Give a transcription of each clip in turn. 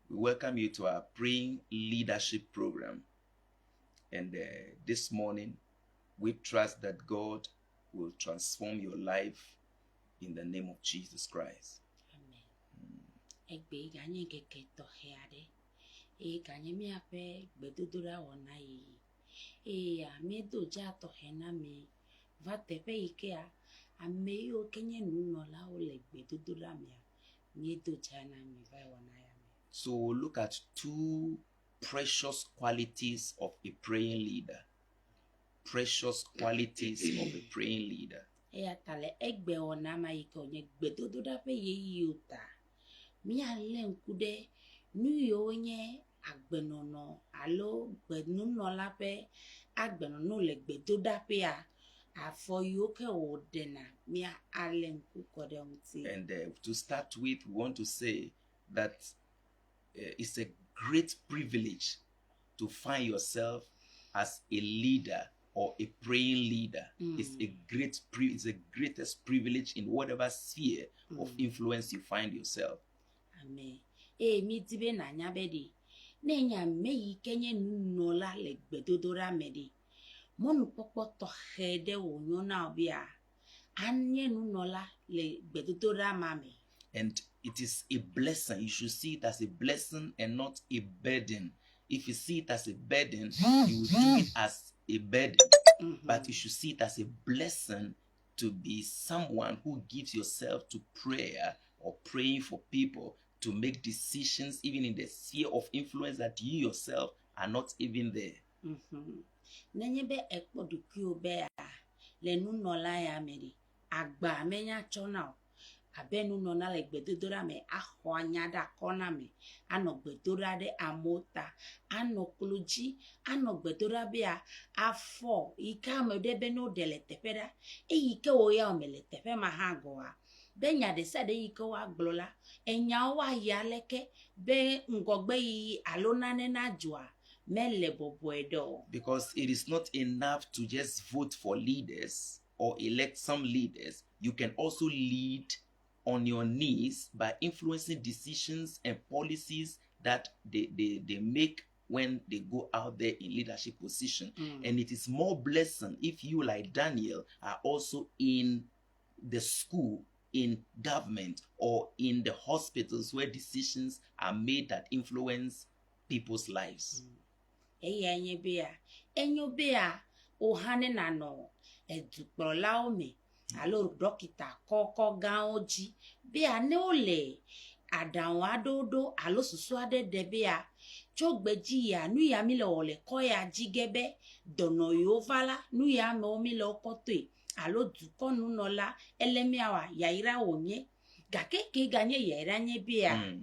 We welcome you to our Praying Leadership Program. And this morning, we trust that God will transform your life in the name of Jesus Christ. Amen. Egbe ganye keke toheade. Ganye mi ape bedudura onai. Amedo ja tohena me. Va tepe ikea. Ameyo kenye nunola ole bedudura mea. Niedo jana mi vai onai. So we'll look at two precious qualities of a praying leader. Precious qualities of a praying leader. Tale egbe onama ike onye bedudura pe ye yuta. Mi ale nkude nuyo onye agbenono alo gbenunola pe agbenono le gbedoda pe a afoyo ke odena mi ale nkukode unti. And to start with, we want to say that it's a great privilege to find yourself as a leader or a praying leader. It's the greatest privilege in whatever sphere of influence you find yourself. Amen. Mi tibe na nyabedi. Nenya meyi kenye nunola le gbedodora medi. Monu popo tohede wonyona obia. Anye nunola le gbedodora mame. And it is a blessing. You should see it as a blessing and not a burden. If you see it as a burden, you will do it as a burden. But you should see it as a blessing to be someone who gives yourself to prayer or praying for people to make decisions even in the sphere of influence that you yourself are not even there. Nenyebe ekpodukio bea le nunola ya meri. Agba menya chonao. Abenu nona le gbedodora me aho anyada kona me ano gbedora de amota ano kloji ano gbedora bia afo ika me de beno de le tepeda ike o ya me le tepe mahagoa benya de sade ike wa gblola enya wa ya leke be ngogbe yi alona ne na joa mele boboedo. Because it is not enough to just vote for leaders or elect some leaders. You can also lead on your knees by influencing decisions and policies that they make when they go out there in leadership position. And it is more blessing if you, like Daniel, are also in the school, in government, or in the hospitals where decisions are made that influence people's lives. Enyo bea ohane na no edukprola ome alo dokita koko gan oji bea ne ole adanwo adodo alo susu ade de bea chogbeji ya nu ya mi le ole ko ya jigebe dono yo vala nu ya me mi le okoto alo duko nu nola elemiawa yaira onye gakeke ganye yaira nye bea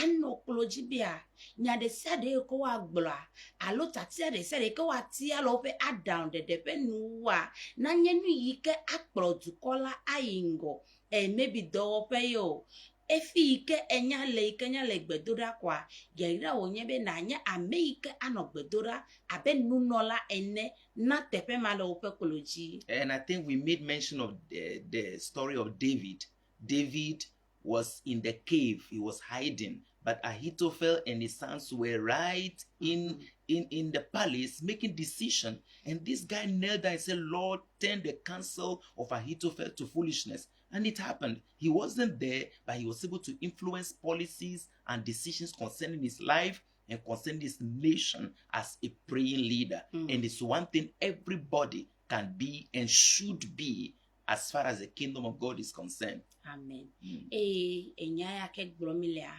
ano kloji bea nya de sade ko wa gbla alo tati de sade ko wa ti alo pe adown de pe nuwa na nye nu yike akpro dukola ayingo maybe do pe yo efi ike enya le gbedora kwa yaira onye be na anya ameike ano gbedora abe nunola ene na tepe mala ope kloji. And I think we made mention of the story of David. David was in the cave. He was hiding. But Ahithophel and his sons were right in the palace making decision. And this guy knelt down and said, Lord, turn the counsel of Ahithophel to foolishness. And it happened. He wasn't there, but he was able to influence policies and decisions concerning his life and concerning his nation as a praying leader. And it's one thing everybody can be and should be as far as the kingdom of God is concerned. Amen. Enyaya ke glomilea.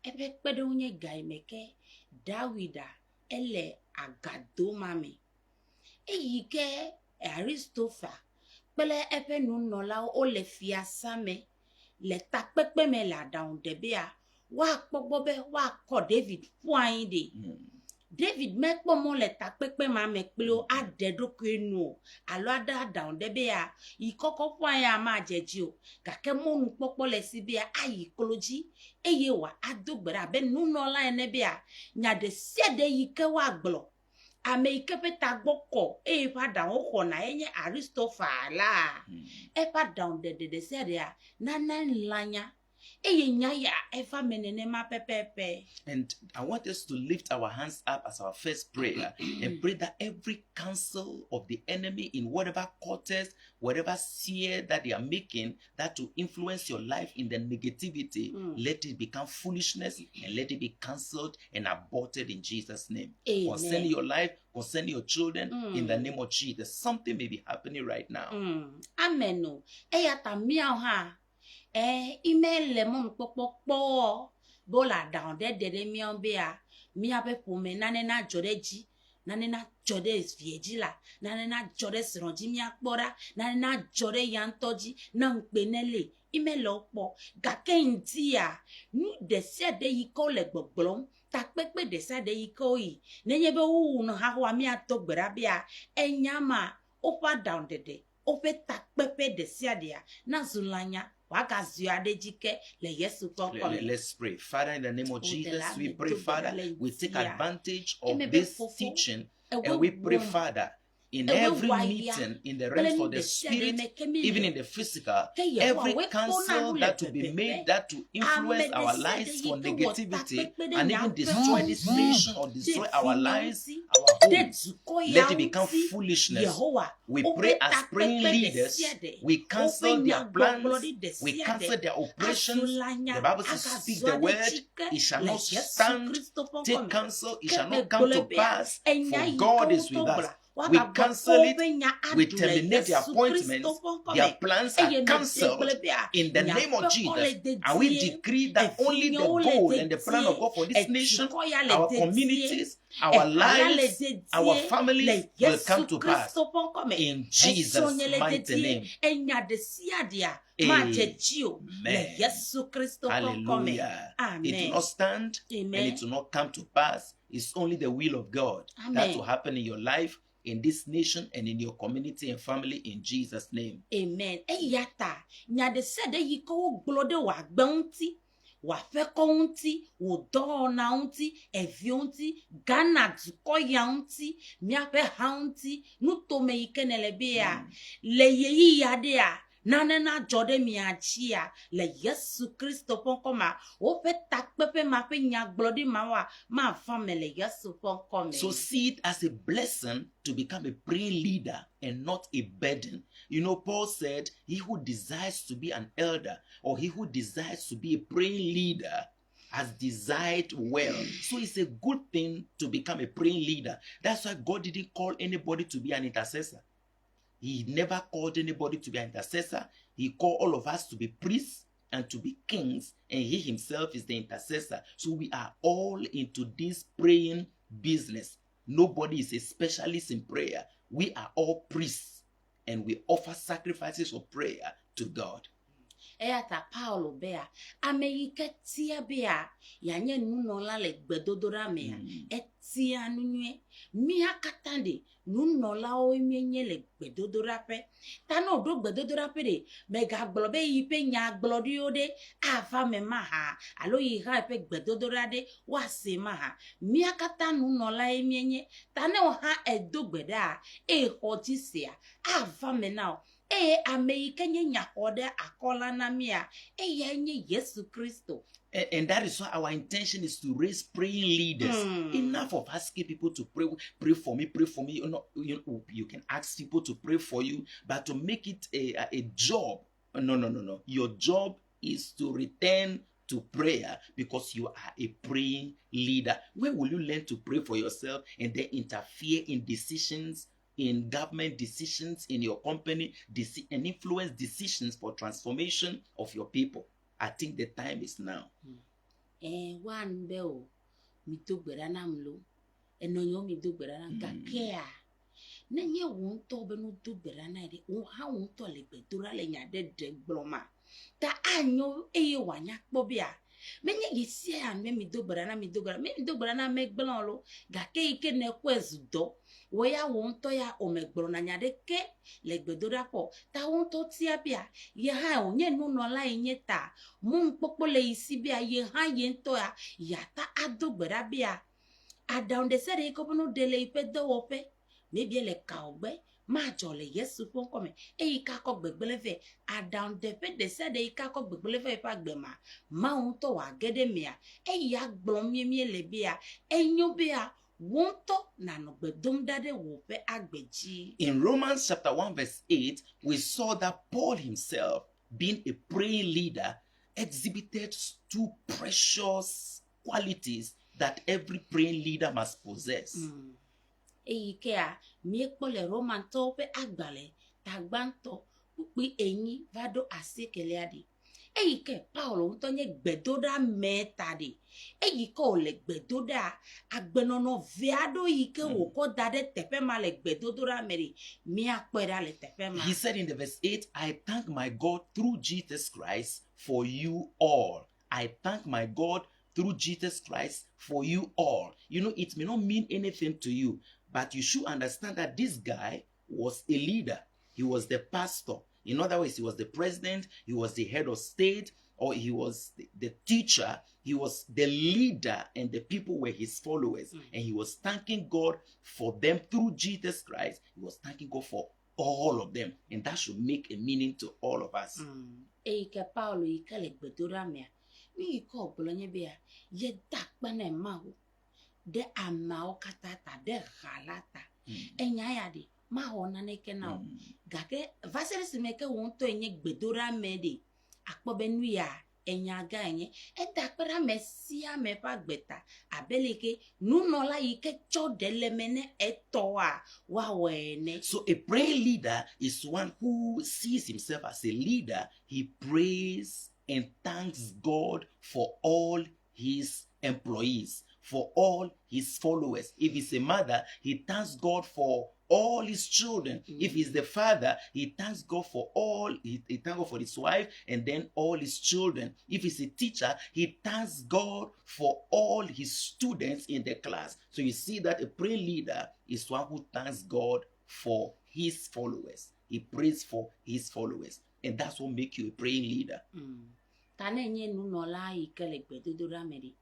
Ebe kpede unye gaimeke Dawida ele agado mame. Yike Aristofa pele epe nunola o le fiasame le takpepe me la down debea wa kpogbobe wa ko David puain de. David mekpo mo le takpepe mame pelo adedo kwenu alo ada down debea ikoko puain ama jeji o gake mo nu popo le sibia ayi koloji eye wa adogbera be nunola enebea nya de sede yike wa gblo ame ike peta gboko e pa down ho na enye Aristofa la e pa down de sede a na lanya eye nya ya efa menene ma pepepe. And I want us to lift our hands up as our first prayer and pray that every counsel of the enemy in whatever quarters, whatever sphere that they are making, that to influence your life in the negativity, let it become foolishness and let it be cancelled and aborted in Jesus' name. Amen. Concerning your life, concerning your children, in the name of Jesus. Something may be happening right now. Amen. No. Eyata miao ha. Email lemon popo bola down de miao bea. Mia be pume nanena joreji. Nanena jode viejila. Nanena jode sronji mia bora. Nanena jode yantoji. Nang benele. Email opo. Gake intia. Nu desia de yiko le gbogbom. Takpekpe desa de yiko yi. Nenyebe no hawa mia to berabia. Enyama. Opa down de. Ope takpepe desia dia. Na zulanya. Let's pray. Father, in the name of Jesus, we pray, Father, we take advantage of this teaching and we pray, Father, in every meeting, in the realms of the spirit, even in the physical, every counsel that to be made that to influence our lives for negativity and even destroy this nation or destroy our lives, our homes, let it become foolishness. We pray as praying leaders, we cancel their plans, we cancel their operations. The Bible says, speak the word, it shall not stand. Take counsel, it shall not come to pass, for God is with us. We cancel it, we terminate the appointments, their plans are cancelled in the name of Jesus. And we decree that only the goal and the plan of God for this nation, our communities, our lives, our families will come to pass. In Jesus' mighty name. Amen. Hallelujah. It will not stand and it will not come to pass. It's only the will of God that will happen in your life, in this nation, and in your community and family, in Jesus' name. Amen. Eyata, nyade sede yiko glode wa gbanti, wa fekonti, wo dona unti, evionti, Ghana zuko yaunti, miape haunti, nutome ikenele bea, le yeyi yadea. Nanena jode miachia le Yesu Kristo ponkoma ope takpepe mape nya glodi mawa ma family Yesu ponkome. So see it as a blessing to become a praying leader and not a burden. You know, Paul said, he who desires to be an elder or he who desires to be a praying leader has desired well. So it's a good thing to become a praying leader. That's why God didn't call anybody to be an intercessor. He never called anybody to be an intercessor. He called all of us to be priests and to be kings, and he himself is the intercessor. So we are all into this praying business. Nobody is a specialist in prayer. We are all priests, and we offer sacrifices of prayer to God. Eyata Paulo bea ameyike tia bea yanye nunola le gbedodora mea etia nunye miha katande nunola o mienye le gbedodora pe tano do gbedodora pe de mega gblobe yipe nya glodi ode ava me maha alo yi ha pe gbedodora de wase maha miha kata nunola e mienye tane o ha edogbeda e hotisia ava me now American Yahoda Akola Namia, Yesu Christo. And that is why our intention is to raise praying leaders. Enough of asking people to pray for me, pray for me. You can ask people to pray for you, but to make it a job. No. Your job is to return to prayer because you are a praying leader. Where will you learn to pray for yourself and then interfere in decisions, in government decisions, in your company, and influence decisions for transformation of your people? I think the time is now. One bell, me do beranamlo, and no yo me do berananga care. Nenye won't to benu do beranade, or how won't to live duralenya dead bloma. Ta anyo wanya bobia. Menye yisi and me do berana me do berana make blonlo, gake ike ne quesudo. Waya won't to ya o make bronanya de ke, leg bedura po, ta won't to tiapia, ye ha on ye no la inyeta, moon popole isibia ye ha yentoya, yata ado berabia. A down the sere kopono de le pedo ope, maybe le kaube, ma jole yesu pon kome e ka ko gbegbele fe adan de pe de se de ka ko gbegbele fe pa gbema ma un to wa gede mia e ya gbon mie le bia enyo bia wonto na no gbedum dade wo pe agbeji. In Romans chapter 1 verse 8, we saw that Paul himself, being a praying leader, exhibited two precious qualities that every praying leader must possess. Ke a mi ekpole Roman to pe agbale tagbanto pupi enyi vado asekele adi. Ke Paulo nto nye gbedoda meta de. Ko le gbedoda agbenono viado ke wo ko dade tepe ma le gbedoda meri mi akpera le tepe ma. He said in the verse 8, I thank my God through Jesus Christ for you all. I thank my God through Jesus Christ for you all. You know, it may not mean anything to you, but you should understand that this guy was a leader. He was the pastor. In other words, he was the president, he was the head of state, or he was the teacher. He was the leader, and the people were his followers. And he was thanking God for them through Jesus Christ. He was thanking God for all of them. And that should make a meaning to all of us. Ke Paulo le gbedora mea. Mi ko bolonye bia ye dakpane mawo. De amao katata de galata. Enya ya de ma hona ne ke na gake vasere simeke wonto enye gbedora me de akpobe nu ya enya ga enye dakpera mesia me pa gbeta abeleke nu no la yike cho delemene etoa wa wene. So a praying leader is one who sees himself as a leader. He prays and thanks God for all his employees, for all his followers. If he's a mother, he thanks God for all his children. If he's the father, he thanks God for all, he thanks God for his wife and then all his children. If he's a teacher, he thanks God for all his students in the class. So you see that a praying leader is one who thanks God for his followers. He prays for his followers. And that's what makes you a praying leader. Tanenye nunola ikele gbedodora meri.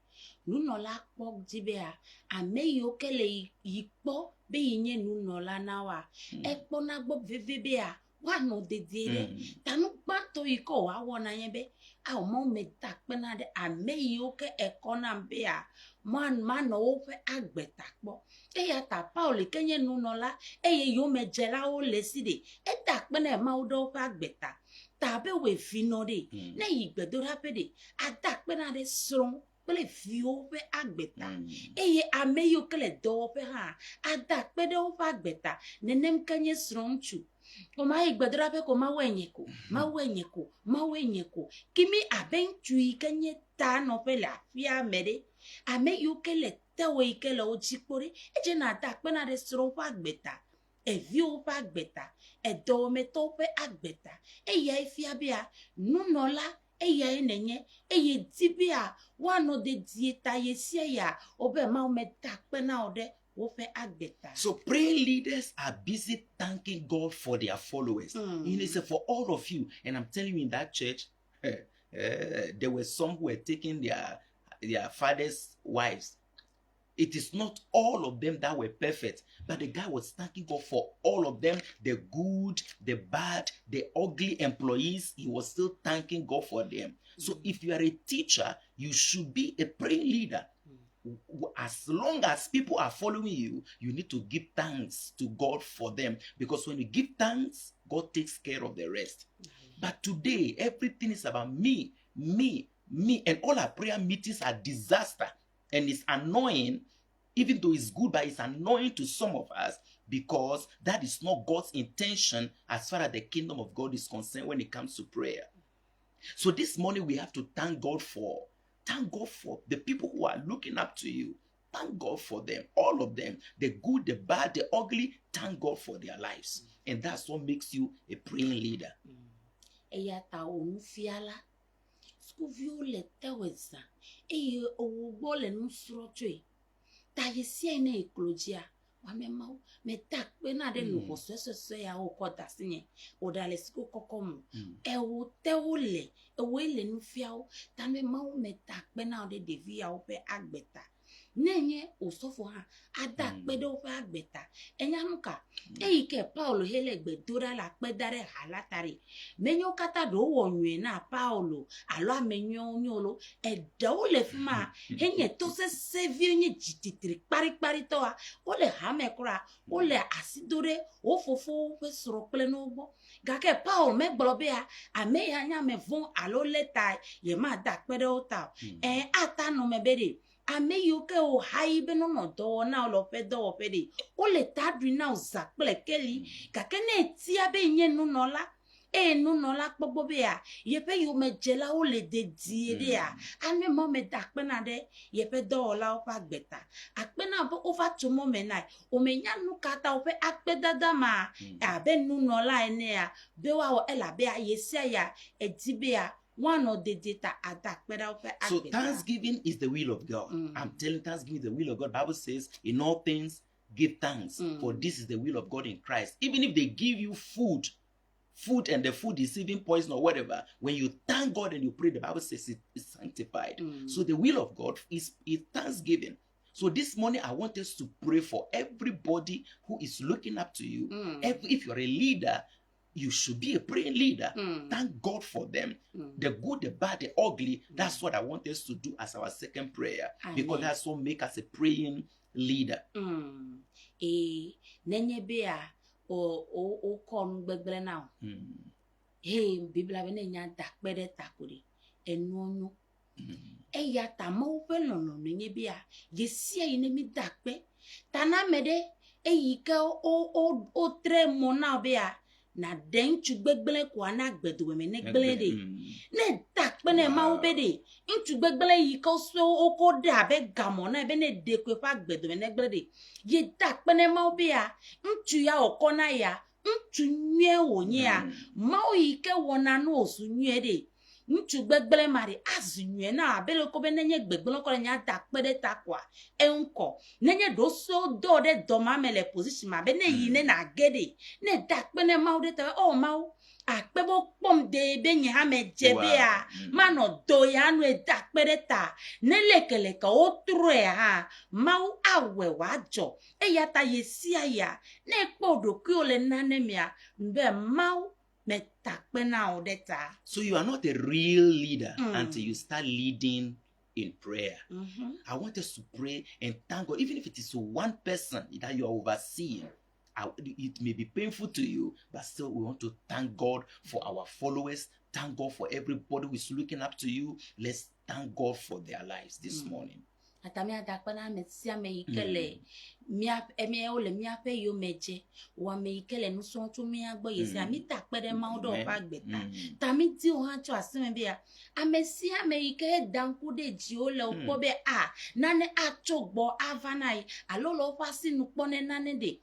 Nunola kpok jibea ameyo kele yikpo be yinye nunola nawa. Ekpo na gbo vevebea wano de dire. Tanu bato yiko wa wona yebe. A mo me takpena de ameyo ke ekona bea. Man ofe agbeta kpo. Ya ta Paul kenye nunola yo me jela o leside. Takpena ma odo agbeta. Tabe we fino de na yigbedora pede adakpena de sron pele fio pe agbeta ameyo kele do pe ha adakpede o pa agbeta nenem kanye sron chu o ma yigbedora pe ko ma wenyeko kimi abenchu kanye ta no pe la fia mede ameyo kele tewe kele o chipore eje na adakpena de sron pa agbeta evio pa agbeta edo me tope agbeta efia bia nunola enenye dibia wano de dieta yesia ya obe ma me takpena ode wofe agbeta. So praying leaders are busy thanking God for their followers. You know, so for all of you, and I'm telling you in that church, there were some who were taking their fathers' wives. It is not all of them that were perfect, but the guy was thanking God for all of them, the good, the bad, the ugly employees. He was still thanking God for them. So if you are a teacher, you should be a praying leader. As long as people are following you, you need to give thanks to God for them. Because when you give thanks, God takes care of the rest. But today, everything is about me. And all our prayer meetings are disaster. And it's annoying, even though it's good, but it's annoying to some of us because that is not God's intention as far as the kingdom of God is concerned when it comes to prayer. So this morning we have to thank God for the people who are looking up to you. Thank God for them, all of them, the good, the bad, the ugly. Thank God for their lives. And that's what makes you a praying leader. Bole nusro chwe ta yesia ina eklojia wa memau me takpe na de no so ya o koda sinye o dale siko kokomu wo te wo le nu fiao ta memau me takpe na de devia o pe agbeta nenye osofo ha ada kpede ofe agbeta enyanuka eyike Paulo hele gbedora la kpedare halatari menyo kata do wonwe na Paulo alo amenyo nyolo edo le fuma henye to se sevie nye jititri kpari to a ole hamekura ole asidore ofofo fe soro pele no gbo gake Paul me gbolobe a ame ya nya me von alo leta ye ma da kpede ota ata no mebede ame yuke o haibe no no do na lo pe do pe de o le tadri na o zakple keli gake ne ti abe nye nu no la nu no la gbogbo be a ye pe yo me jela o le de die de a ame mo me da pe na de ye pe do la o pa gbeta akpe na bo o fa to mo me na o me nya nu kata o pe akpe dada ma abe nu no la ene a be wa o ela be a ye sia ya edi be a one of the data attack. So thanksgiving is the will of God. I'm telling thanksgiving is the will of God. Bible says, in all things, give thanks. For this is the will of God in Christ. Even if they give you food and the food is even poison or whatever, when you thank God and you pray, the Bible says it is sanctified. So the will of God is thanksgiving. So this morning, I want us to pray for everybody who is looking up to you. If you're a leader, you should be a praying leader. Thank God for them. The good, the bad, the ugly. That's what I want us to do as our second prayer. Amen. Because that's what makes us a praying leader. Nenye bea o kon gbegbele now. Bibla bene nya dakpede takuri. Enonyo. Ya tamo pe lono nenye bea. Yesia inemi dakpe. Tana mede yike o tre mona bea. Na den chugbegbele kwa na gbedo me ne gbele de ne takpe ne ma obede nchugbegbele yi ko so okoda be gamo na be ne de kwe fa gbedo me ne gbele de ye takpe ne ma obe ya nchu ya okona ya nchu nwe wonye ya ma o yi ke wona no osu nwe de nchugbegbele mari azinwe na abele ko be nenye gbegbele ko nya takpe de takwa enko nenye do so do de do ma mele position ma be ne yi ne na gede ne takpe ne ma o de ta o ma o akpe bo pom de be nye ha me jebe a ma no do ya no e takpe de ta ne lekele ka o tru e ha ma o awe wa jo e ya ta yesia ya ne podo ki o le nanemia mbe ma o. So you are not a real leader until you start leading in prayer. I want us to pray and thank God, even if it is one person that you are overseeing. It may be painful to you, but still we want to thank God for our followers. Thank God for everybody who is looking up to you. Let's thank God for their lives this morning. Atamia dakpana mesia meikele mia ole mia pe yo meje wa meikele no so to mia gbo yesi ami takpede ma odo pa gbeta tami ti o han cho aseme bia amesia meike danku de ji ole opo be na ne atogbo avanai alolo fa sinu pone na ne de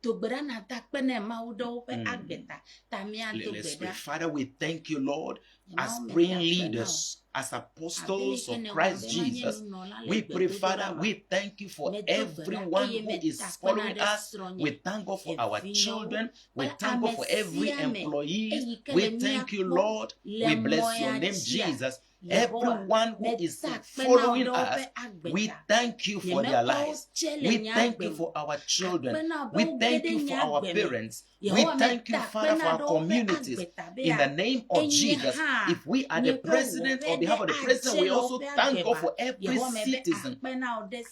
dogbera na takpene ma odo pe agbeta tamia dogbera. Father, we thank you, Lord, as praying leaders, as apostles of Christ Jesus. We pray, Father, we thank you for everyone who is following us. We thank God for our children. We thank God for every employee. We thank you, Lord. We bless your name, Jesus. Everyone who is following us, we thank you for their lives. We thank you for our children. We thank you for our parents. We thank you, Father, for our communities. In the name of Jesus, if we are the president, on behalf of the president, we also thank God for every citizen.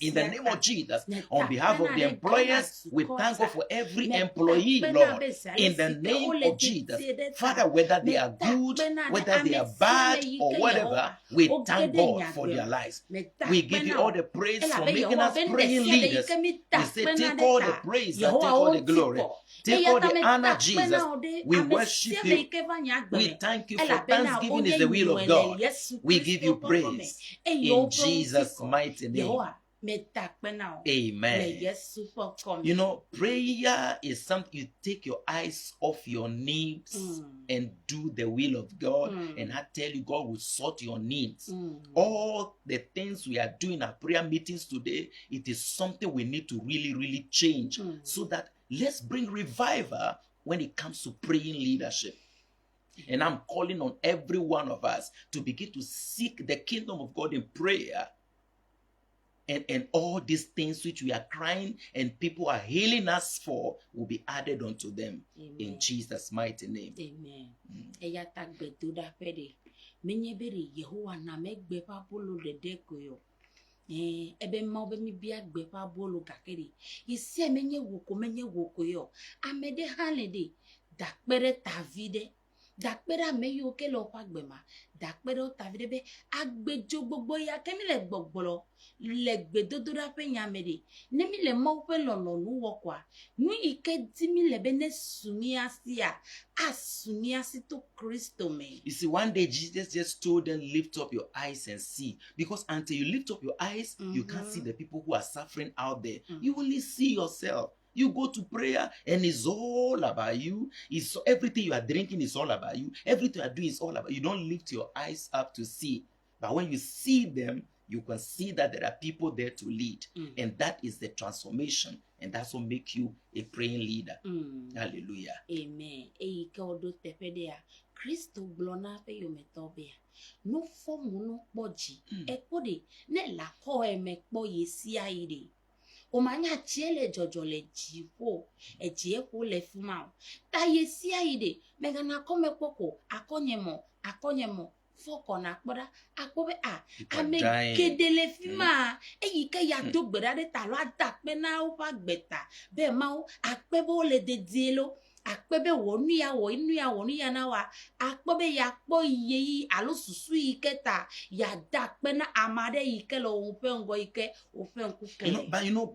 In the name of Jesus, on behalf of the employers, we thank God for every employee, Lord. In the name of Jesus, Father, whether they are good, whether they are bad, or whatever, we thank God for their lives. We give you all the praise for making us praying leaders. We say, take all the praise and take all the glory. Take all the honor, Jesus. We worship you. We thank you for thanksgiving is the will of God. We give you praise in Jesus' mighty name. Amen. You know, prayer is something you take your eyes off your needs and do the will of God. And I tell you, God will sort your needs. All the things we are doing at prayer meetings today, it is something we need to really, really change so that let's bring revival when it comes to praying leadership. And I'm calling on every one of us to begin to seek the kingdom of God in prayer and all these things which we are crying and people are hailing us for will be added unto them. In Jesus' mighty name. Amen. Eya tagbe do da pede. Menye bere Yehowa na megbe pa bolo de dekoyo. Ebe ma obe mi bia gbe pa bolo kakere. Isi menye woko yo. Amede halede. Dakpere tavide. Dakpere ameyo ke lo pa gbe ma. Dakpere o tavide be agbejo gbogbo ya kemi le gbogbolo. Le gbe dodo da pe nyamede. Nemi le mo pe lolo nu wokwa. Nu ike dimi le bene suniasia. Asuniasi to Kristo me. You see, one day Jesus just told them, lift up your eyes and see. Because until you lift up your eyes, you can't see the people who are suffering out there. You only see yourself. You go to prayer and it's all about you. It's everything you are drinking is all about you. Everything you are doing is all about you. You don't lift your eyes up to see. But when you see them, you can see that there are people there to lead. And that is the transformation. And that's what makes you a praying leader. Hallelujah. Amen. Eyi ke odo tepedea. Kristo blona pe yo metobea. No formu no poji. Ekode ne la ko emekpo yesi aide. O manya chiele jojo le jipo. E jieko le fumao. Ta yesi aide. Megana kome poko. Akonyemo. Foko na kpoda akpobe ame kedele fima eyi ke ya do gbera de talo adakpe na o pa gbeta be ma o akpebo le dedielo akpebe wo nu ya na wa akpobe ya kpo iye alo susu iketa ya dakpe na amade ike lo o pe ngo ike o fe nku ke.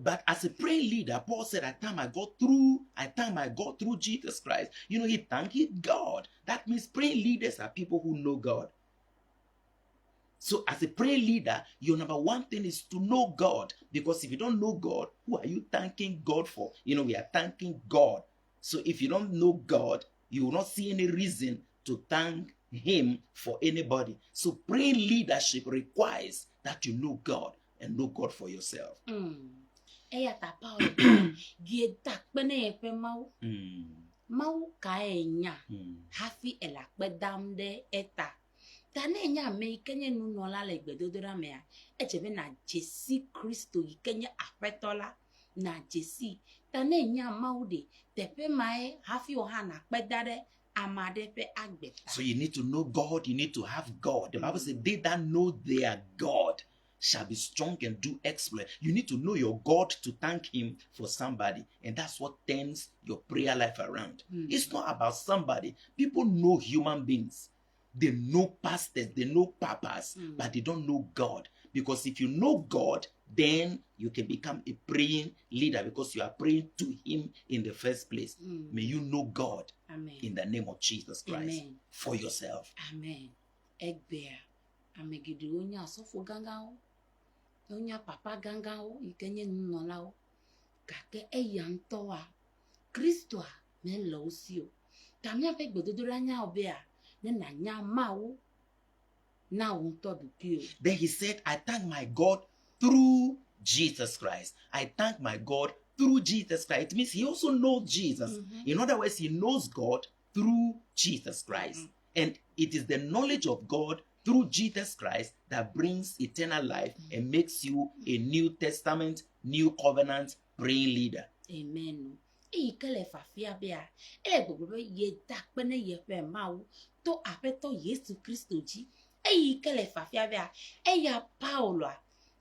But as a praying leader, Paul said, I thank my God through Jesus Christ. He thanked God. That means praying leaders are people who know God. So as a prayer leader, your number one thing is to know God. Because if you don't know God, who are you thanking God for? We are thanking God. So if you don't know God, you will not see any reason to thank Him for anybody. So praying leadership requires that you know God and know God for yourself. Eya tapa o gie takpene epe mau. Mau ka enya. Hafi elakpe damde eta. Tane nya me kenye nunola le gbedodora me a echebe na Jesi Kristo yikenye afetola na Jesi tane nya maude tepe mae hafi ohana kpedare amade pe agbeta. So you need to know God, you need to have God. The Bible says they that know their God shall be strong and do exploit. You need to know your God to thank Him for somebody, and that's what turns your prayer life around. It's not about somebody. People know human beings. They know pastors, they know papas, but they don't know God. Because if you know God, then you can become a praying leader because you are praying to Him in the first place. May you know God. Amen. In the name of Jesus Christ. Amen. For yourself. Amen. Egbea. Amegidi onya asofo gangao. Onya papa gangao. Ikenye nunolao. Kake eyantoa. Kristoa. Melo usio. Kamya pe gbedodora nya obea. Then he said, I thank my God through Jesus Christ. I thank my God through Jesus Christ. It means he also knows Jesus. In other words, he knows God through Jesus Christ. And it is the knowledge of God through Jesus Christ that brings eternal life and makes you a New Testament, New Covenant praying leader. Amen. Ikele fafia bia gbogbo ye dakpene ye fe mawo to apeto Yesu Kristo ji ikele fafia bia ya Paulo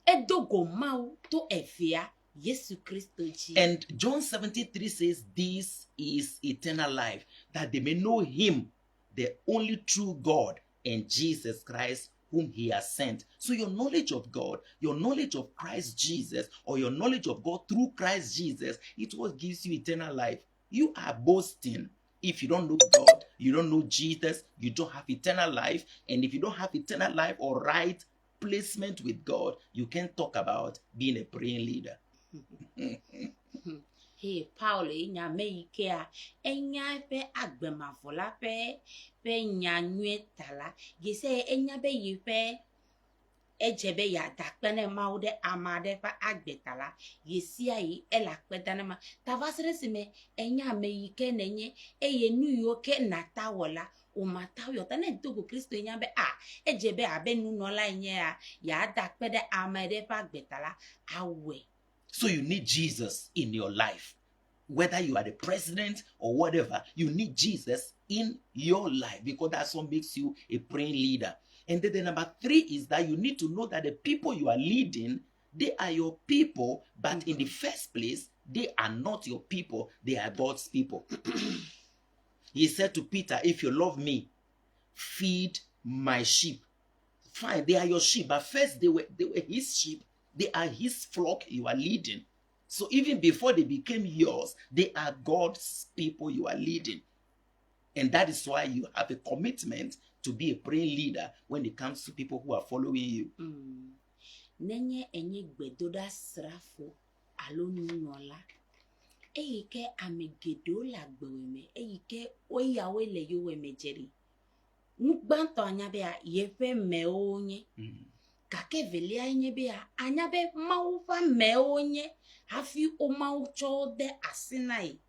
edogo mawo to efia Yesu Kristo ji. And John 17:3 says this is eternal life, that they may know Him, the only true God, and Jesus Christ whom He has sent. So your knowledge of God, your knowledge of Christ Jesus, or your knowledge of God through Christ Jesus, it what gives you eternal life. You are boasting. If you don't know God, you don't know Jesus, you don't have eternal life. And if you don't have eternal life or right placement with God, you can't talk about being a praying leader. Hey, Paul, nya me ikea enya pe agbemafola pe nya nyetala gise enya be yipe ejebe ya dakpene maude amade pa agbetala yesi ayi elakpedana ma tavasre sime enya me ike nenye eye nuyo ke natawola o mata yo ta ne dogo Kristo nya be eje be abe nu no la nya ya da pe de amede pa gbetala awe. So you need Jesus in your life. Whether you are the president or whatever, you need Jesus in your life because that's what makes you a praying leader. And then the number 3 is that you need to know that the people you are leading, they are your people, but in the first place, they are not your people, they are God's people. He said to Peter, if you love me, feed my sheep. Fine, they are your sheep, but first they were his sheep. They are his flock you are leading. So even before they became yours, they are God's people you are leading. And that is why you have a commitment to be a praying leader when it comes to people who are following you. Nenye enye gbedoda srafo alo nunola. Eyike amegedo la gbeweme. Eyike oyawe le yowe mejeri. Nugbanto anyabea yefe meonye. Kake velia enye bea anyabe maufa meonye. Hafi o maucho de asinai.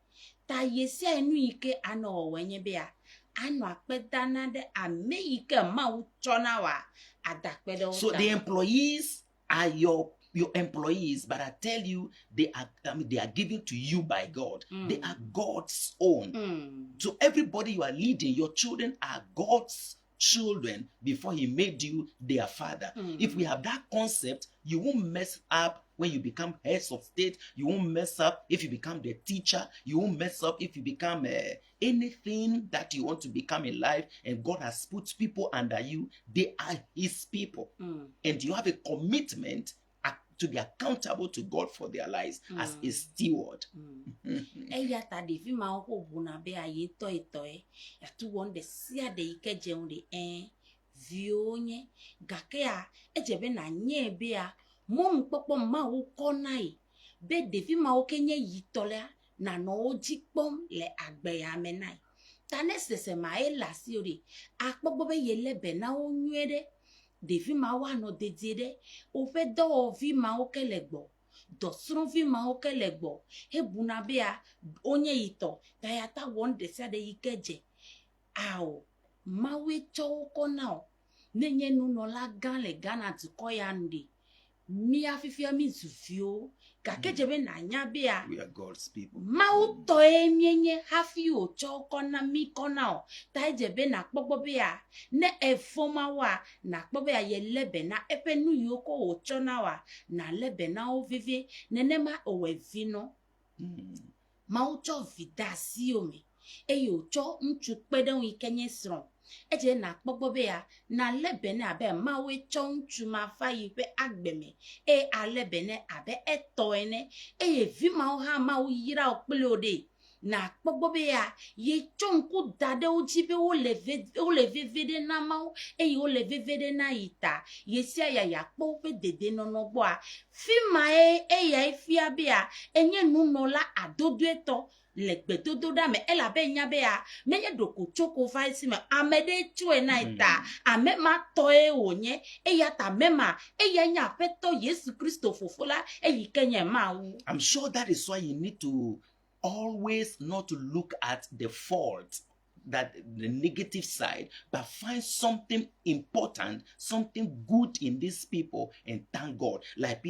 Ta yesi enu ike ano wenye bea. Ano akpedana de ame ike maucho na wa adakpedo. So the employees are your employees, but I tell you, they are given to you by God. They are God's own. So everybody you are leading, your children are God's children before he made you their father. If we have that concept, you won't mess up when you become heads of state. You won't mess up if you become the teacher. You won't mess up if you become anything that you want to become in life. And God has put people under you. They are his people. And you have a commitment to be accountable to God for their lives as a steward. Eya ta devi ma ko buna be aye toy ya tu won de sia de ike jeun de vionye gakea ejebe na nye be a mo npopo ma wo konai be devi ma o kenye yitola na no ojipom le agbe ya menai ta nesese ma e la si ori akpopo be yele be na o nwede devi ma wa no dedede o fe do vi ma o kelegbo do sron vi ma o kelegbo e buna be a onye ito ta ya ta won de sa de ikeje ao ma we cho ko na nenye nu no la gan le gana ti ko ya ndi mi afifia mi zufio kakejebe na nya be a We are God's people. ma o to enyenye hafi o cho ko na mi ko na o ta ejebe na popo be a ne efoma wa na popo ya yelebe na epe nu yoko o cho na wa na lebe na o vivi nene ma o we vino ma o cho vidasi o me e yo cho nchu pedan ikenye sron eje na popo be a na lebe ne abe ma we cho nchu ma fa yipe agbeme e alebe ne abe eto ene e vi ma o ha ma o yira o pele ode na popo be a ye cho nku dade o jibe o le vevede na ma o e o le vevede na ita ye sia ya po pe dede no no gbo a fi ma e ya ifia be a enye nu no la adodo eto legbedodo da me ela be nya be a menye doko choko faisi me amede chue na ita ame ma to e onye e ya ta mema e ya nya peto Yesu Kristo fofola e yikenye ma wu. I'm sure that is why you need to always not to look at the fault, that the negative side, but find something important, something good in these people and thank God. Like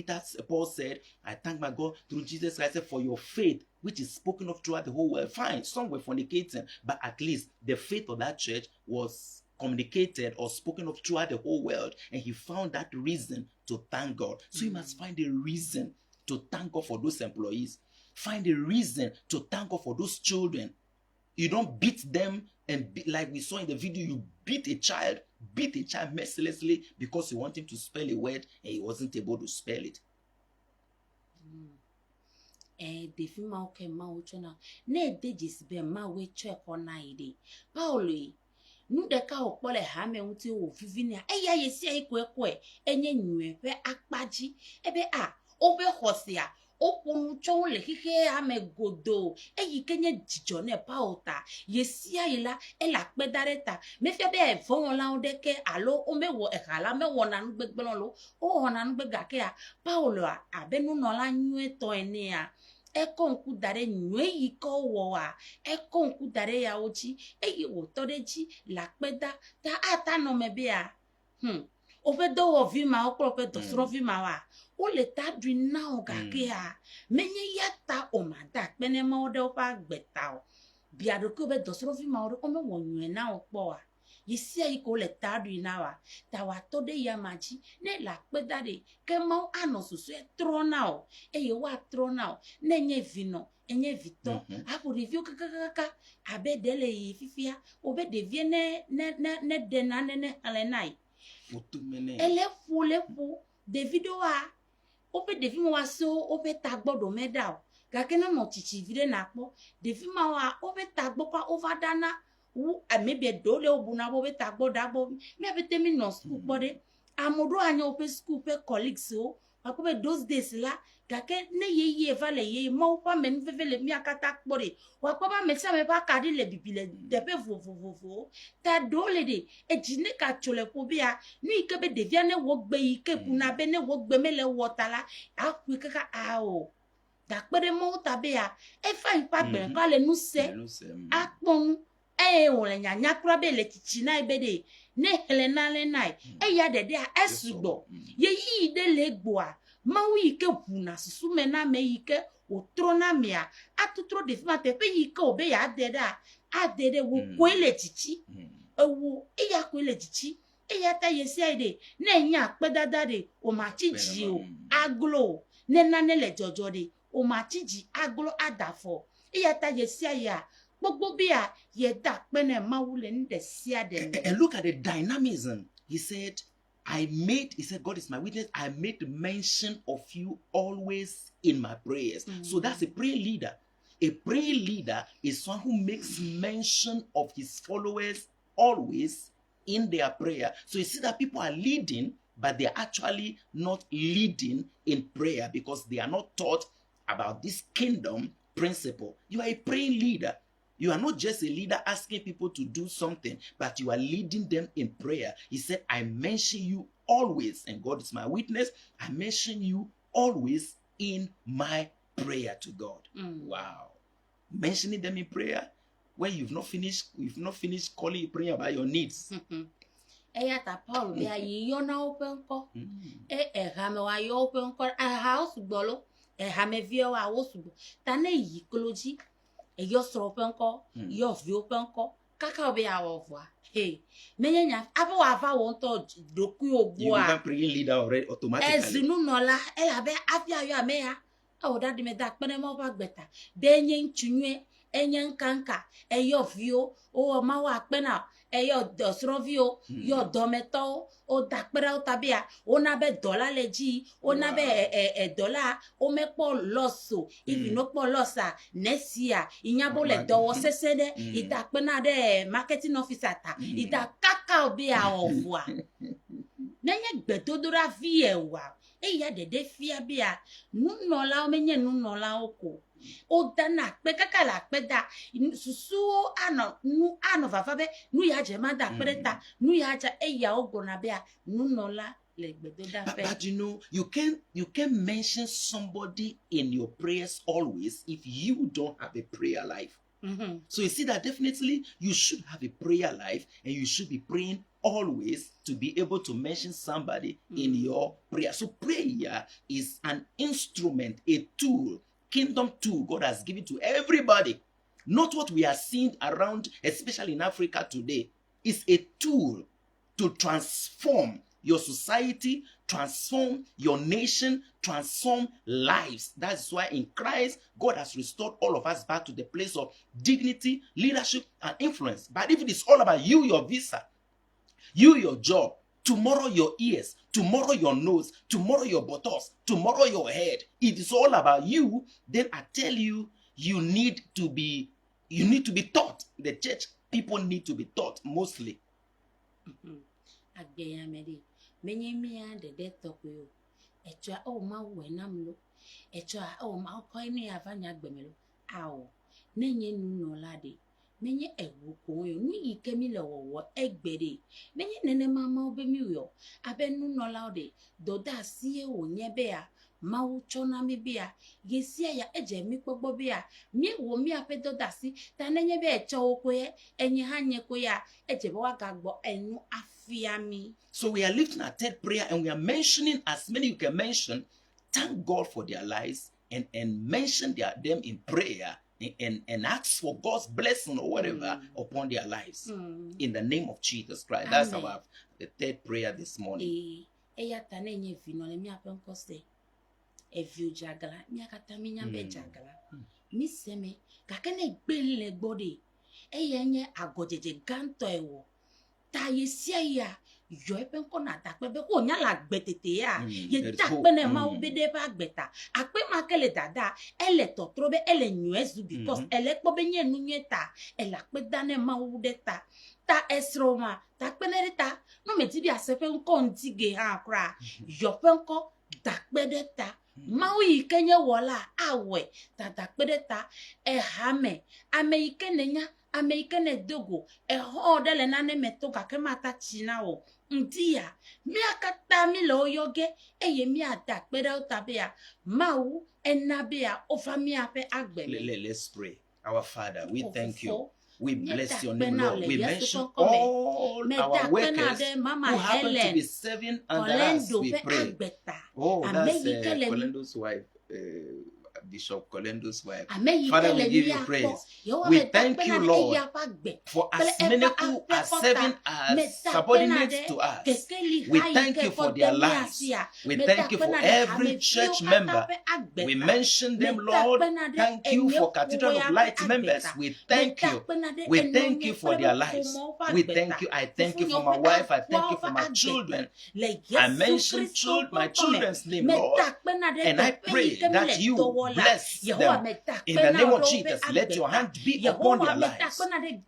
Paul said, I thank my God through Jesus Christ for your faith, which is spoken of throughout the whole world. Fine, some were fornicating, but at least the faith of that church was communicated or spoken of throughout the whole world, and he found that reason to thank God. So you must find a reason to thank God for those employees. Find a reason to thank God for those children. You don't beat them and like we saw in the video, you beat a child mercilessly because you want him to spell a word and he wasn't able to spell it. Defi ma oke ma ochona ne dejis be ma we che ko na ide Paulo nu de ka opole ha me nti o vivini e ya yesi ai kwekwe enye nwe pe akpaji ebe obe hosia opunu chon le kike ame godo eyi kenye jijo ne pauta yesia ila ela pedareta me fe be fon la onde ke alo o me wo ekala me wona ngbegbe lo o wona ngbega ke a Paulo abenu no la nyu eto ene a ekonku dare nyue yiko woa ekonku dare ya oji eyi wotore ji la peda ta ata no mebea obedo wo vima okro pe dosro vima wa o le ta dri na o gake a menye yata o mada pene ma o de o pa gbeta o bia do ko be dosro vima o me wo nyue na o po a yisi ayi ko le ta dri na wa ta wa to de ya maji ne la peda de ke ma ano susu e trona o e yo wa trona o ne nye vino enye vito abu review kaka abe dele yi fifia obe de vie ne de na ne ale nai ele fu Davido a ope devi mo wa so ope tagbodo meda o gake na no chichi vire na po devi ma wa ope tagbo kwa overdana wu maybe dole obuna ope tagbodo agbo me abete mi no school bode amodo anya ope school pe colleagues o akobe those days la gake ne ye vale ye mo pa men vevele mi akata kpore wa pa ba mesa me pa kadi le bibile de pe vo ta dole de e jine ka chole ko bia ni ke be devia ne wo gbe ike buna be ne wo gbe mele wotala akwi kaka ao da kpere mo ta be a e fa ipa gbe ka le nu se akpon e o le nya kura be le chichi na be de ne helena le nai e ya de a esugbo ye yi de le gbo a mawu ike buna susu mena me ike otrona mia atutro de fima te pe ike obe ya adede wo kwele chichi ewu iya kwele chichi iya ta yesi aide ne nya pedada de o ma chiji o aglo ne na ne le jojo de o ma chiji aglo adafo iya ta yesi aya gbogbo bia ye da pene mawu le nde sia de and look at the dynamism. He said, God is my witness. I made mention of you always in my prayers. So that's a prayer leader. A prayer leader is one who makes mention of his followers always in their prayer. So you see that people are leading, but they're actually not leading in prayer because they are not taught about this kingdom principle. You are a praying leader. You are not just a leader asking people to do something, but you are leading them in prayer. He said, I mention you always, and God is my witness, I mention you always in my prayer to God. Wow. Mentioning them in prayer when you've not finished calling you praying about your needs. Eyata Paul be ayi yona open ko hame wa yo open ko a house gbolo hame vie wa wosugo tane yi koloji yo soro open ko yo vi open ko kaka obe ya wovwa menyenya abo wa va won to doku ogbo You become praying leader already automatically. Ezinu nola elabe afia yo ameya o dadi me da pene mo ba gbeta benye ntunwe enye nkanka eyo vio o ma wa pena eyo dosrovio yo dometo o dakpera o tabia o na be dollar leji o na be dollar o me po loso if no po losa next year inyabo le dowo sesede idakpena de marketing officer ta idakaka obi a ovwa nenye gbedodora vie wa eya dede fia bia nunola o menye nunola oko o dana pe kaka la pe da susu ano vafabe nu ya je ma da pereta nu ya ja eya ogona bia nunola le gbedoda fe. But you know, you can mention somebody in your prayers always if you don't have a prayer life. So you see that definitely you should have a prayer life and you should be praying always to be able to mention somebody in your prayer. So prayer is an instrument, a tool, kingdom tool God has given to everybody. Not what we are seeing around, especially in Africa today. It's a tool to transform your society, transform your nation, transform lives. That's why in Christ, God has restored all of us back to the place of dignity, leadership, and influence. But if it is all about you, your visa, you, your job, tomorrow your ears, tomorrow your nose, tomorrow your buttocks, tomorrow your head, it is all about you, then I tell you, you need to be taught. The church people need to be taught mostly. Menye mia de tokyo echa o ma we namlo echa o ma ko ni avanya gbemelo awo nenye nu no lade menye ewu ko yo nu ikemi le wowo egbede menye nene mama obe mi yo abe nu no lade doda sie o nye be a mauchona mi bia yesia ya eje mi kpogbo bia mi wo mi apedo dasi tanenye be eche okoye enye hanye koya eje bo wagagbo enu afia mi. So we are lifting our third prayer and we are mentioning as many you can mention. Thank God for their lives and mention them in prayer and ask for God's blessing or whatever upon their lives. In the name of Jesus Christ. That's our the third prayer this morning. Eya tanenye vino le mi apenko se eviu jagala mi akata mi nyambe jagala mi seme kakene gbele gbode eyenye agojeje ganto ewo ta yesia ya yo epenko na takpe be ko nyala gbetete ya ye takpe na ma obede ba gbeta akpe makele dada ele totrobe ele nyezu because ele kpo be nye nunyeta ele akpe dane ma udeta ta esroma takpe nerita no meti bi asepe nko ntige ha kra yo penko takpe deta mawi kenye wala awe ta takpe deta hame ame ikenenya ame ikene dogo ho dele na ne meto ka kemata china o ndia mi akata mi lo yoge eye mi ada pere utabia mau enabia ofami ape agbeme. Let's pray. Our Father, we thank you. We bless your name, Lord. We mention all our workers who happen to be serving under us. We pray. Oh, that's Kolendo's wife. Bishop Kolendo's wife. Father, we give you praise. We thank you, Lord, for as many who are serving as subordinates to us. We thank you for their lives. We thank you for every church member. We mention them, Lord. Thank you for Cathedral of Light members. We thank you. We thank you for their lives. We thank you. I thank you for my wife. I thank you for my children. I mention my children's name, Lord. And I pray that you bless them in the name of Jesus. Let your hand be upon their lives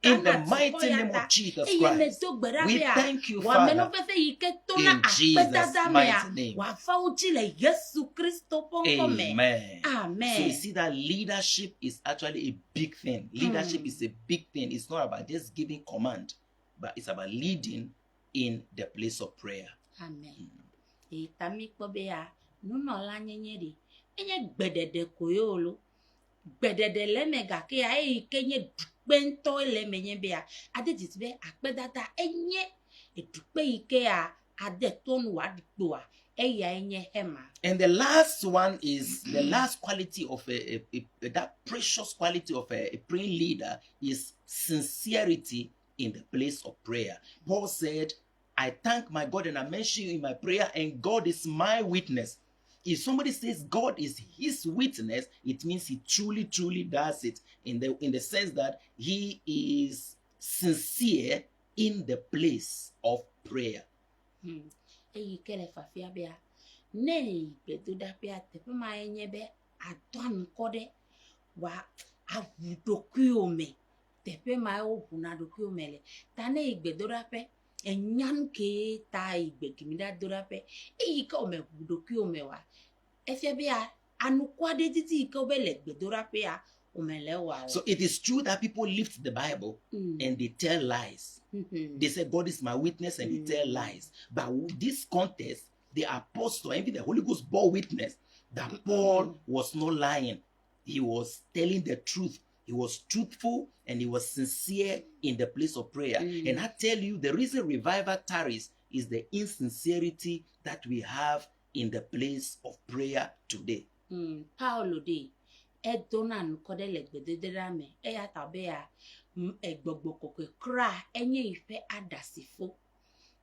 in the mighty name of Jesus Christ. We thank you, Father, in Jesus' mighty name. Amen. So you see that leadership is actually a big thing. Leadership is a big thing. It's not about just giving command, but it's about leading in the place of prayer. Amen. Enye gbedede koyolo gbedede lemega ke ya kenye dukpento lemenye be ya adedit be akpedada enye edukpe ike ya adetonu wadikpoa eya enye hema. And the last one is the last quality of that precious quality of a praying leader is sincerity in the place of prayer. Paul said, I thank my God and I mention you in my prayer and God is my witness. If somebody says God is his witness, it means he truly, truly does it in the sense that he is sincere in the place of prayer. Enyan ke ta igbe kimida dorape ka ome budoki ome wa efia bia anukwade titi ka obele gbe dorape a omele wa. So it is true that people lift the Bible and they tell lies. They say God is my witness and they tell lies. But with this context, the apostle and even the Holy Ghost bore witness that Paul was not lying. He was telling the truth. He was truthful and he was sincere in the place of prayer. And I tell you, the reason revival tarries is the insincerity that we have in the place of prayer today. Paulo de edona nkode legbedederame eya tabea egbogbokoko kra enye ife adasifo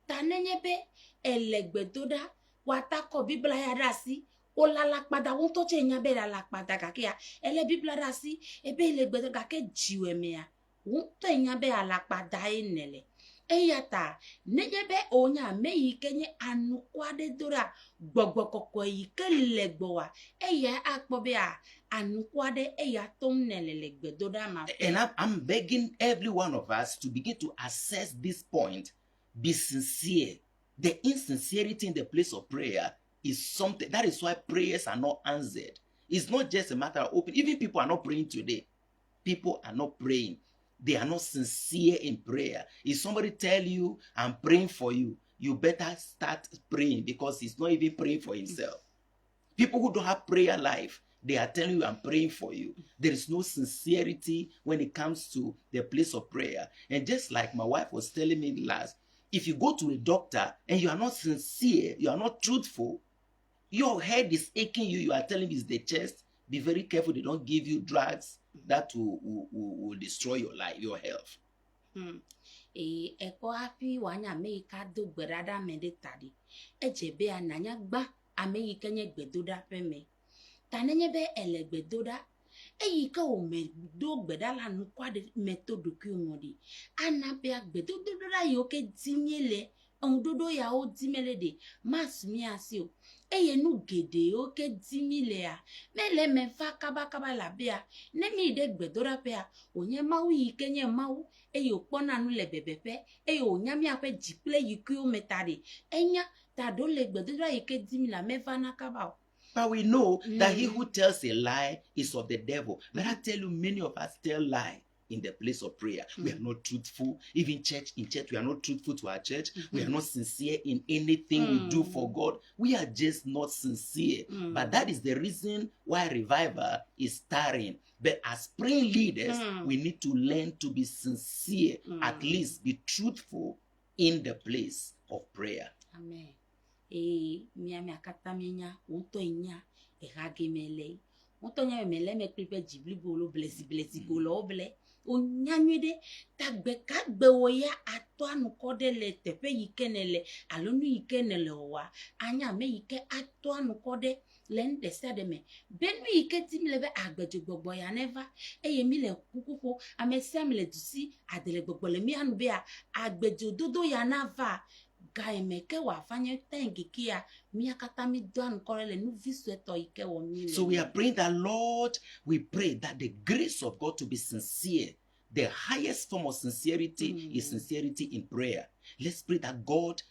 tanenye be elegbedoda watako biblia ya dasi ola lakpada won to che nya be la lakpada kakia ele biblia dasi ebe elegbedo kake jiwemea won to nya be alakpada enele eyata nejebe onya meyi kenye anukwade dora gbogbokoko yike legbowa eya akpobe a anukwade eya tom nelelegbedoda ma. And I'm begging every one of us to begin to assess this point. Be sincere. The insincerity in the place of prayer is something that is why prayers are not answered. It's not just a matter of open. Even people are not praying today. People are not praying. They are not sincere in prayer. If somebody tell you, I'm praying for you, you better start praying because he's not even praying for himself. People who don't have prayer life, they are telling you, I'm praying for you. There is no sincerity when it comes to the place of prayer. And just like my wife was telling me last, if you go to a doctor and you are not sincere, you are not truthful, your head is aching you, you are telling me it's the chest, be very careful they don't give you drugs that will destroy your life, your health. Eko happy wanya me ka do gberada me de tadi. Ejebe ananya gba ame yi kenye gbedoda pe me. Tanenye be ele gbedoda. Eyi ka o me do gbedala nu kwade metodo ki umodi. Ana be agbedododa yo ke dinyele. Ondodo ya o dimele de. Mas mi asio. Eye nu gede o ke dimile ya. Mele me fa kaba la bea. Ne mi de gbedoda pe ya. Onye mawu yi kenye mawu. Eyo pona nu le bebepe. Eyo nyami akwe jiple yiki o metade. Enya ta do le gbedoda yike dimila me fa na kabao. But we know that he who tells a lie is of the devil. But I tell you, many of us tell lie in the place of prayer. We are not truthful. Even in church, we are not truthful to our church. We are not sincere in anything we do for God. We are just not sincere. But that is the reason why revival is stirring. But as praying leaders, we need to learn to be sincere, at least be truthful in the place of prayer. Amen. Miami akatamenya, unto inya, hage mele. Unto nya mele me klipe jibli bolo blesi bolo oble. Onyanywede tagbeka gbewoya ato anu kode le tepe yikenele alonu yikenele owa anya me yike ato anu kode len desade me benu yike timlebe agbejo gbogbo ya neva eye mi le kukuko amesi mi le dusi adele gbogbo le mi anu be agbejo dodo ya nava gaimeke wa fanye tengi kia miakata mi doan korele nu visueto ike wo mi. So we are praying that, Lord, we pray that the grace of God to be sincere, the highest form of sincerity is sincerity in prayer. Let's pray that God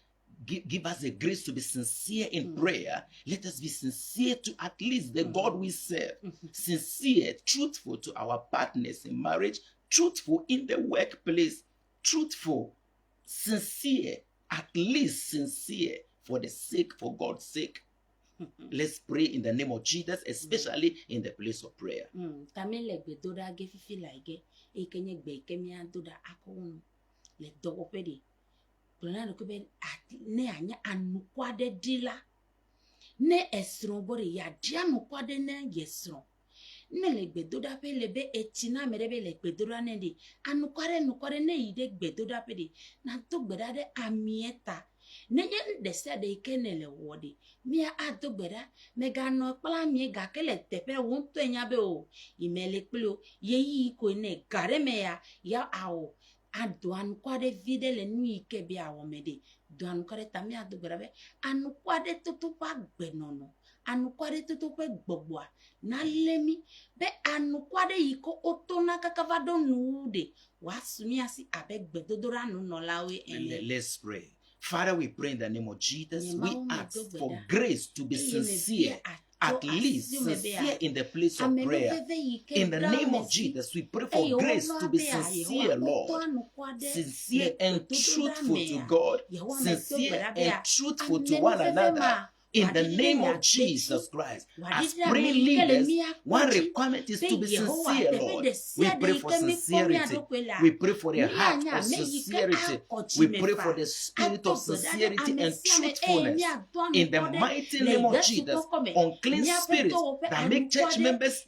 give us the grace to be sincere in prayer. Let us be sincere to at least the God we serve. Sincere, truthful to our partners in marriage, truthful in the workplace, truthful, sincere, at least sincere for God's sake. Let's pray in the name of Jesus, especially in the place of prayer. Tamele gbedoda ge fifi laige ekenye gbe ikemia doda akonu le dogo pede. Plana no kube ne anya anukwade dila. Ne esron bore ya dia nukwade ne yesron. Ne le gbedoda pe lebe etina merebe le gbedoda ne di anukwade ne ide gbedoda pede. Na to gbedade amieta. Nenye desa de kenele wodi mia adogbera megano kpala mi ga kele tepe wonto enyabe o imele plo yeyi ko ne gareme ya awo aduan kwade videle ni ike bi awo mede duan kwade tami adogbera be anu kwade tutu pa gbenono anu kwade tutu pe gbogboa na lemi be anu kwade yiko otona kakavado nude wasumi asi abe gbedodora nu no lawe ene. Let's pray. Father, we pray in the name of Jesus. We ask for grace to be sincere, at least sincere in the place of prayer. In the name of Jesus, we pray for grace to be sincere, Lord. Sincere and truthful to God. Sincere and truthful to one another. In the name of Jesus Christ, as praying leaders, one requirement is to be sincere, Lord. We pray for sincerity. We pray for the heart of sincerity. We pray for the spirit of sincerity and truthfulness. In the mighty name of Jesus, unclean spirits that make church members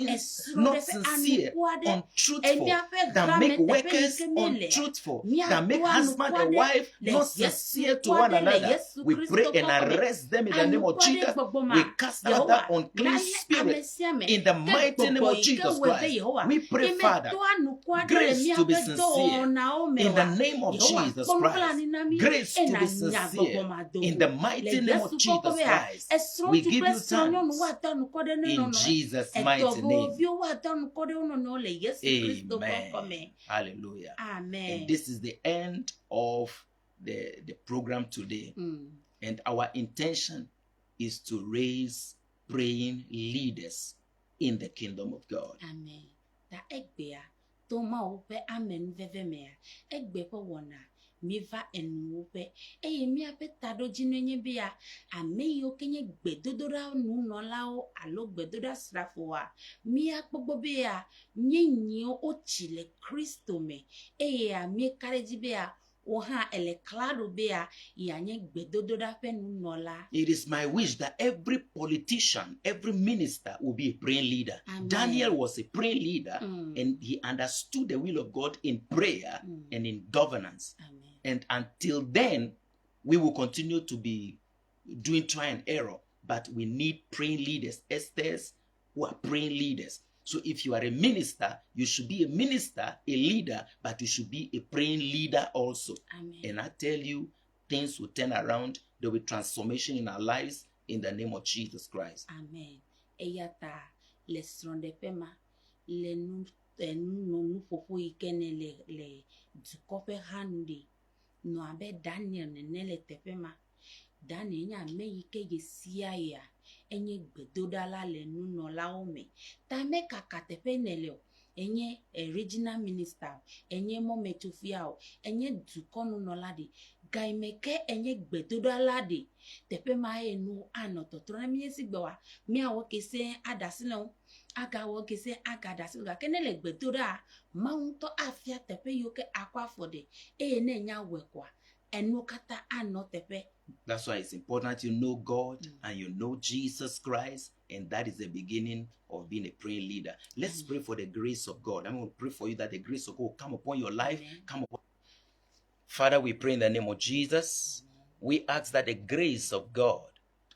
not sincere, untruthful, that make workers untruthful, that make husband and wife not sincere to one another. We pray and arrest them in the name of Jesus. We cast out that unclean spirit in the mighty name of Jesus Christ. We pray, Father, grace to be sincere in the name of Jesus Christ. Grace to be sincere in the mighty name of Jesus Christ. We give you thanks in Jesus' mighty name. Amen. Hallelujah. Amen. And this is the end of the program today. And our intention is to raise praying leaders in the kingdom of God. Amen. Da egbea to ma ope amen veve mea egbe po wona miva enuwoƒe eye míaƒe taɖodzinue nye bea ame yiwo ke nye gbedodoɖa nunɔlawo alo gbedoɖa srafoa míakpɔ gbɔ bea míenyiwo wotsi le Kristo me eye míeka ɖe dzi bea wo hã ele klaro bea yeanye gbedodoɖa ƒe nunɔla. It is my wish that every politician, every minister will be a praying leader. Amen. Daniel was a praying leader and he understood the will of God in prayer and in governance. Amen. And until then, we will continue to be doing try and error. But we need praying leaders, Esthers who are praying leaders. So if you are a minister, you should be a minister, a leader, but you should be a praying leader also. Amen. And I tell you, things will turn around. There will be transformation in our lives in the name of Jesus Christ. Amen. Eyata le srɔ̃ɖeƒe ma le nuƒoƒo yi ke ne le dukɔ ƒe hanu ɖe nɔ abe Daniel nene le teƒe ma. Daniel nye ame yi ke ye sia ya enye gbedoɖala le nunɔlawo me. Ta mekaka teƒe ne le o. Enye regional minister, enye mɔmetsofia o, enye dukɔnunɔla ɖe. Gaime ke enye gbedoɖala ɖe. Teƒe ma ye nu anɔ tɔtrɔ na míesi gbe wa. Míawɔ kese aɖasi le wo. Agawɔ kese agaɖasi le gake ne le gbedoɖa Mawu ŋutɔ afia teƒe yiwo ke akɔ afɔ ɖe eye ne nya wɔe koa enu katã anɔ teƒe. That's why it's important you know God and you know Jesus Christ, and that is the beginning of being a praying leader. Let's pray for the grace of God. I'm going to pray for you that the grace of God will come upon your life. Come upon. Father, we pray in the name of Jesus. We ask that the grace of God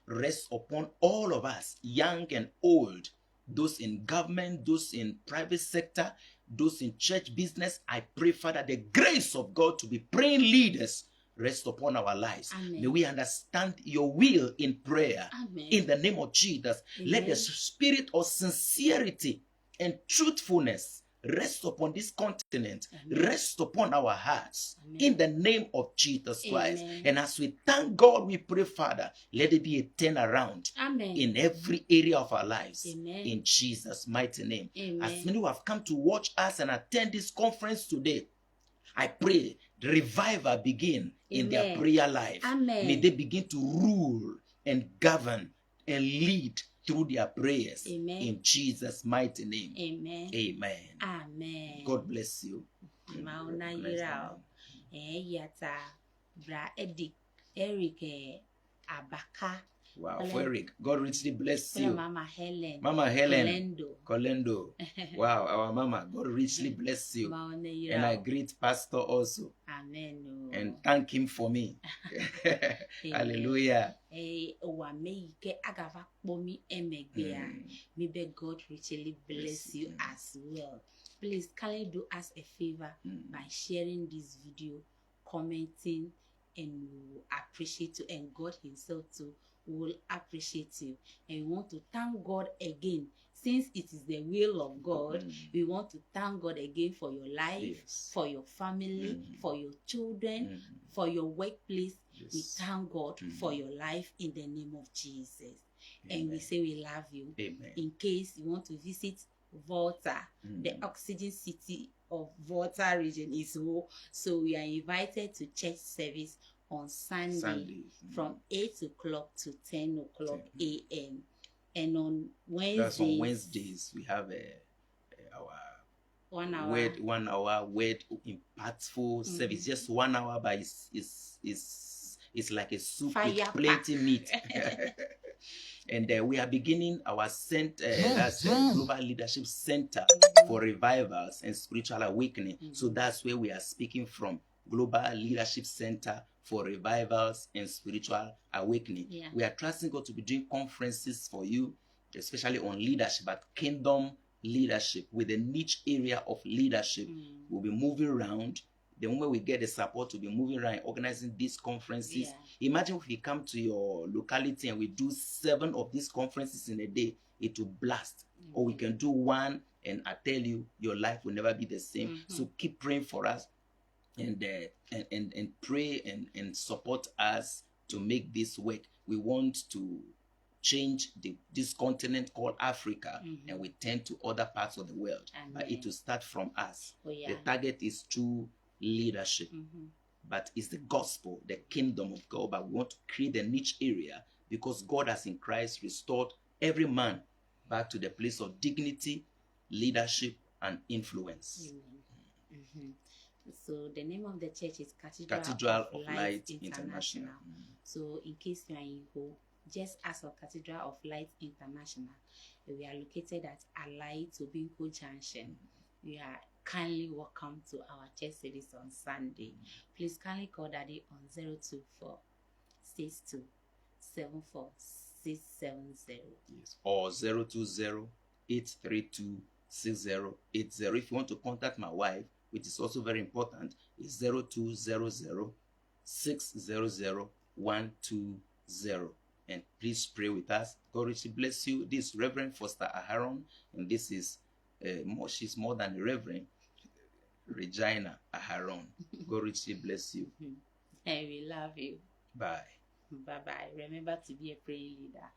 rests upon all of us, young and old, those in government, those in private sector, those in church business. I pray, Father, the grace of God to be praying leaders rest upon our lives. Amen. May we understand your will in prayer. Amen. In the name of Jesus. Amen. Let the spirit of sincerity and truthfulness rest upon this continent. Amen. Rest upon our hearts. Amen. In the name of Jesus Christ. Amen. And as we thank God, we pray, Father, let it be a turnaround Amen. in every area of our lives. Amen. In Jesus' mighty name. Amen. As many who have come to watch us and attend this conference today, I pray the revival begin in their Amen. prayer life. Amen. May they begin to rule and govern and lead through their prayers. Amen. In Jesus' mighty name. Amen. Amen. Amen. God bless you. Mauna Bless yirao. Yata bra Eric Abaka. Wow, for Eric, God richly bless Hello, you. Mama Helen. Mama Helen Kolendo. Kolendo. Wow, our mama, God richly bless you. Mauna And I yirao. greet Pastor also Amen. and thank him for me. Hallelujah. Wa me ke agava kpomi emegbea. May God richly bless you as well. Please, can you do us a favor by sharing this video, commenting, and we will appreciate you, and God Himself too will appreciate you. And we want to thank God again. Since it is the will of God, we want to thank God again for your life, Yes. for your family, for your children, for your workplace. Yes. We thank God for your life in the name of Jesus. And we Amen. say we love you. Amen. In case you want to visit Volta, the oxygen city of Volta region is Wo. So we are invited to church service on Sunday from 8 o'clock to 10 o'clock a.m. And on Wednesdays, That's on Wednesdays. We have our 1 hour. one hour word impactful service. Just 1 hour, but it's like a soup Fire with plenty meat. And we are beginning our center, that's Global Leadership Center for Revivals and Spiritual Awakening. So that's where we are speaking from. Global Leadership Center for Revivals and Spiritual Awakening. Yeah. We are trusting God to be doing conferences for you, especially on leadership, but kingdom leadership with a niche area of leadership. We'll be moving around. The moment we get the support to be moving around, organizing these conferences. Yeah. Imagine if we come to your locality and we do 7 of these conferences in a day, it will blast. Or we can do 1, and I tell you, your life will never be the same. So keep praying for us and pray and support us to make this work. We want to change this continent called Africa, and we turn to other parts of the world. But it will start from us. Oh, yeah. The target is true leadership. but it's the gospel, the kingdom of God. But we want to create a niche area because God has in Christ restored every man back to the place of dignity, leadership, and influence. Amen. Mhm. So the name of the church is Cathedral, Cathedral of Light International. So in case you are in Ho, just ask for Cathedral of Light International. We are located at Alai Tobinko Junction. You are kindly welcome to our church service on Sunday. Please kindly call Daddy on 024 62 74 670. Yes. Or 020-832-6080. If you want to contact my wife, which is also very important, is 0200-600-120. And please pray with us. God richly bless you. This is Reverend Foster Aharon, and this is she's more than a reverend, Regina Aharon. God richly bless you. And we love you. Bye. Bye-bye. Remember to be a praying leader.